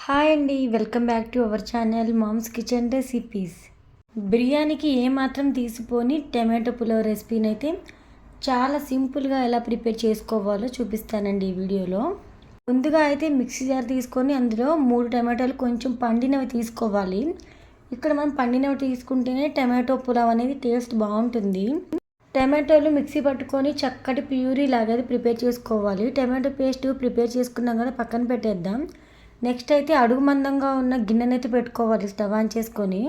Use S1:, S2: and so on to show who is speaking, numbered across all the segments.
S1: Hi అండి, welcome back to our channel mom's kitchen recipes. బిర్యానీకి ఏమాత్రం తీసిపోని టమాటో పులావ్ రెసిపీని అయితే చాలా సింపుల్గా ఎలా ప్రిపేర్ చేసుకోవాలో చూపిస్తానండి ఈ వీడియోలో. ముందుగా అయితే మిక్సీ జార్ తీసుకొని అందులో 3 టమాటాలు కొంచెం పండినవి తీసుకోవాలి. ఇక్కడ మనం పండినవి తీసుకుంటేనే టమాటో పులావ్ అనేది టేస్ట్ బాగుంటుంది. టమాటోలు మిక్సీ పట్టుకొని చక్కటి ప్యూరీ లాగా ప్రిపేర్ చేసుకోవాలి. టమాటో పేస్ట్ ప్రిపేర్ చేసుకున్నాం కదా, పక్కన పెట్టేద్దాం. నెక్స్ట్ అయితే అడుగు మందంగా ఉన్న గిన్నెనైతే పెట్టుకోవాలి. స్టవ్ ఆన్ చేసుకొని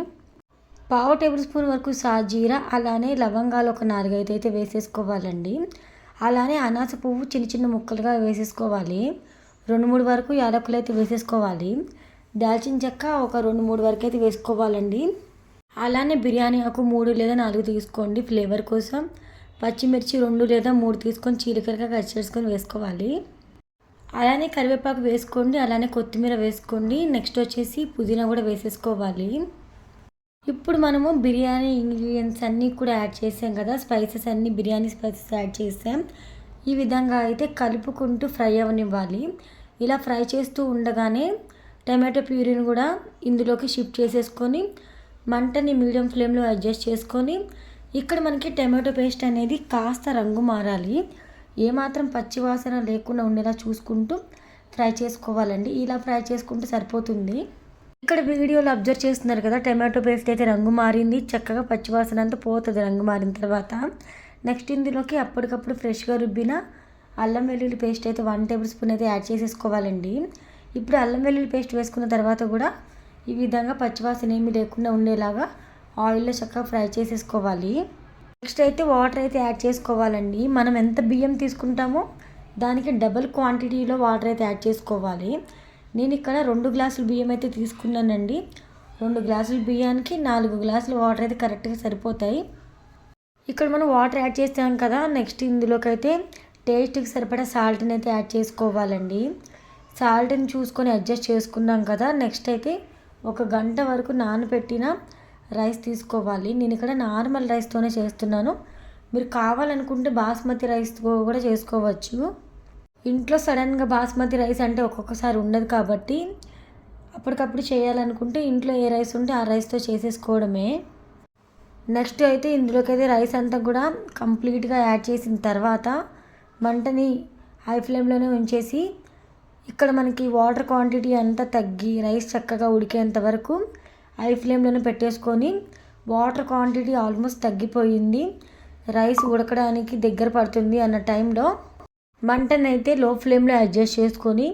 S1: 1/2 టేబుల్ స్పూన్ వరకు సాజీరా, అలానే లవంగాలు ఒక 4 అయితే వేసేసుకోవాలండి. అలానే అనాస పువ్వు చిన్న చిన్న ముక్కలుగా వేసేసుకోవాలి. 2-3 వరకు యాలకులు అయితే వేసేసుకోవాలి. దాల్చిన చెక్క ఒక 2-3 వరకు అయితే వేసుకోవాలండి. అలానే బిర్యానీ ఆకు 3 లేదా 4 తీసుకోండి ఫ్లేవర్ కోసం. పచ్చిమిర్చి 2 లేదా 3 తీసుకొని చీలికలుగా కట్ చేసుకొని వేసుకోవాలి. అలానే కరివేపాకు వేసుకోండి, అలానే కొత్తిమీర వేసుకోండి. నెక్స్ట్ వచ్చేసి పుదీనా కూడా వేసేసుకోవాలి. ఇప్పుడు మనము బిర్యానీ ఇంగ్రీడియంట్స్ అన్నీ కూడా యాడ్ చేసాం కదా, స్పైసెస్ అన్నీ బిర్యానీ స్పైసెస్ యాడ్ చేసాం. ఈ విధంగా అయితే కలుపుకుంటూ ఫ్రై అవనివ్వాలి. ఇలా ఫ్రై చేస్తూ ఉండగానే టమాటో ప్యూరీని కూడా ఇందులోకి షిఫ్ట్ చేసేసుకొని మంటని మీడియం ఫ్లేమ్లో అడ్జస్ట్ చేసుకొని ఇక్కడ మనకి టమాటో పేస్ట్ అనేది కాస్త రంగు మారాలి. ఏమాత్రం పచ్చి వాసన లేకుండా ఉండేలా చూసుకుంటూ ఫ్రై చేసుకోవాలండి. ఇలా ఫ్రై చేసుకుంటే సరిపోతుంది. ఇక్కడ వీడియోలో అబ్జర్వ్ చేస్తున్నారు కదా, టమాటో పేస్ట్ అయితే రంగు మారింది. చక్కగా పచ్చి వాసన అంతా పోతుంది రంగు మారిన తర్వాత. నెక్స్ట్ ఇందులోకి అప్పటికప్పుడు ఫ్రెష్గా రుబ్బిన అల్లం వెల్లుల్లి పేస్ట్ అయితే 1 టేబుల్ స్పూన్ అయితే యాడ్ చేసేసుకోవాలండి. ఇప్పుడు అల్లం వెల్లుల్లి పేస్ట్ వేసుకున్న తర్వాత కూడా ఈ విధంగా పచ్చివాసన ఏమీ లేకుండా ఉండేలాగా ఆయిల్లో చక్కగా ఫ్రై చేసేసుకోవాలి. నెక్స్ట్ అయితే వాటర్ అయితే యాడ్ చేసుకోవాలండి. మనం ఎంత బియ్యం తీసుకుంటామో దానికి డబుల్ క్వాంటిటీలో వాటర్ అయితే యాడ్ చేసుకోవాలి. నేను ఇక్కడ 2 గ్లాసులు బియ్యం అయితే తీసుకున్నానండి. 2 గ్లాసుల బియ్యానికి 4 గ్లాసుల వాటర్ అయితే కరెక్ట్గా సరిపోతాయి. ఇక్కడ మనం వాటర్ యాడ్ చేస్తాం కదా, నెక్స్ట్ ఇందులోకి అయితే టేస్ట్కి సరిపడా సాల్ట్ని అయితే యాడ్ చేసుకోవాలండి. సాల్ట్ని చూసుకొని అడ్జస్ట్ చేసుకున్నాం కదా. నెక్స్ట్ అయితే 1 గంట వరకు నానబెట్టిన రైస్ తీసుకోవాలి. నేను ఇక్కడ నార్మల్ రైస్తోనే చేస్తున్నాను. మీరు కావాలనుకుంటే బాస్మతి రైస్తో కూడా చేసుకోవచ్చు. ఇంట్లో సడన్గా బాస్మతి రైస్ అంటే ఒక్కొక్కసారి ఉండదు కాబట్టి అప్పటికప్పుడు చేయాలనుకుంటే ఇంట్లో ఏ రైస్ ఉంటే ఆ రైస్తో చేసేసుకోవడమే. నెక్స్ట్ అయితే ఇందులోకి అయితే రైస్ అంతా కూడా కంప్లీట్గా యాడ్ చేసిన తర్వాత మంటని హై ఫ్లేమ్లోనే ఉంచేసి ఇక్కడ మనకి వాటర్ క్వాంటిటీ అంతా తగ్గి రైస్ చక్కగా ఉడికేంత వరకు హై ఫ్లేమ్లోనే పెట్టేసుకొని వాటర్ క్వాంటిటీ ఆల్మోస్ట్ తగ్గిపోయింది, రైస్ ఉడకడానికి దగ్గర పడుతుంది అన్న టైంలో మంటను అయితే లో ఫ్లేమ్లో అడ్జస్ట్ చేసుకొని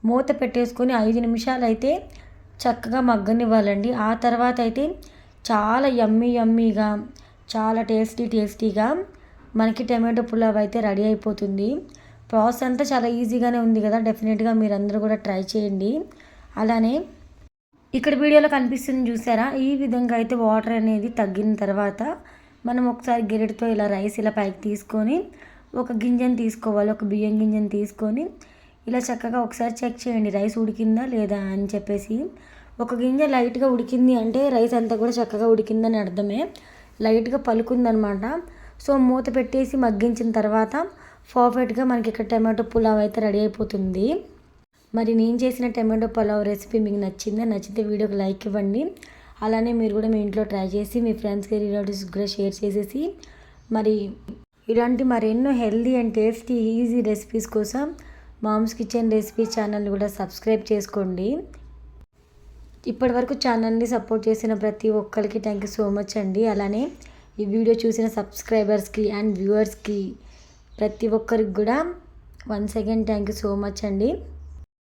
S1: మూత పెట్టేసుకొని 5 నిమిషాలు అయితే చక్కగా మగ్గనివ్వాలండి. ఆ తర్వాత అయితే చాలా యమ్మీగా చాలా టేస్టీగా మనకి టమాటో పులావ్ అయితే రెడీ అయిపోతుంది. ప్రాసెస్ అంతా చాలా ఈజీగానే ఉంది కదా, డెఫినెట్గా మీరందరూ కూడా ట్రై చేయండి. అలానే ఇక్కడ వీడియోలో కనిపిస్తుంది చూసారా, ఈ విధంగా అయితే వాటర్ అనేది తగ్గిన తర్వాత మనం ఒకసారి గెరిటితో ఇలా రైస్ ఇలా పైకి తీసుకొని ఒక గింజను తీసుకోవాలి. ఒక బియ్యం గింజను తీసుకొని ఇలా చక్కగా ఒకసారి చెక్ చేయండి రైస్ ఉడికిందా లేదా అని చెప్పేసి. ఒక గింజ లైట్గా ఉడికింది అంటే రైస్ అంతా కూడా చక్కగా ఉడికిందని అర్థమే. లైట్గా పలుకుందనమాట. సో మూత పెట్టేసి మగ్గించిన తర్వాత పర్ఫెక్ట్గా మనకి ఇక్కడ టమాటో పులావ్ అయితే రెడీ అయిపోతుంది. మరి నేను చేసిన టమాటో పులావ్ రెసిపీ మీకు నచ్చిందా? నచ్చితే వీడియోకి లైక్ ఇవ్వండి. అలానే మీరు కూడా మీ ఇంట్లో ట్రై చేసి మీ ఫ్రెండ్స్కి రిలేటివ్స్కి కూడా షేర్ చేసేసి మరి ఇలాంటి మరెన్నో healthy and tasty easy recipes కోసం మామ్స్ కిచెన్ రెసిపీ ఛానల్ని కూడా సబ్స్క్రైబ్ చేసుకోండి. ఇప్పటివరకు ఛానల్ని సపోర్ట్ చేసిన ప్రతి ఒక్కరికి థ్యాంక్ యూ సో మచ్ అండి. అలానే ఈ వీడియో చూసిన సబ్స్క్రైబర్స్కి అండ్ వ్యూవర్స్కి ప్రతి ఒక్కరికి కూడా once again thank you so much అండి.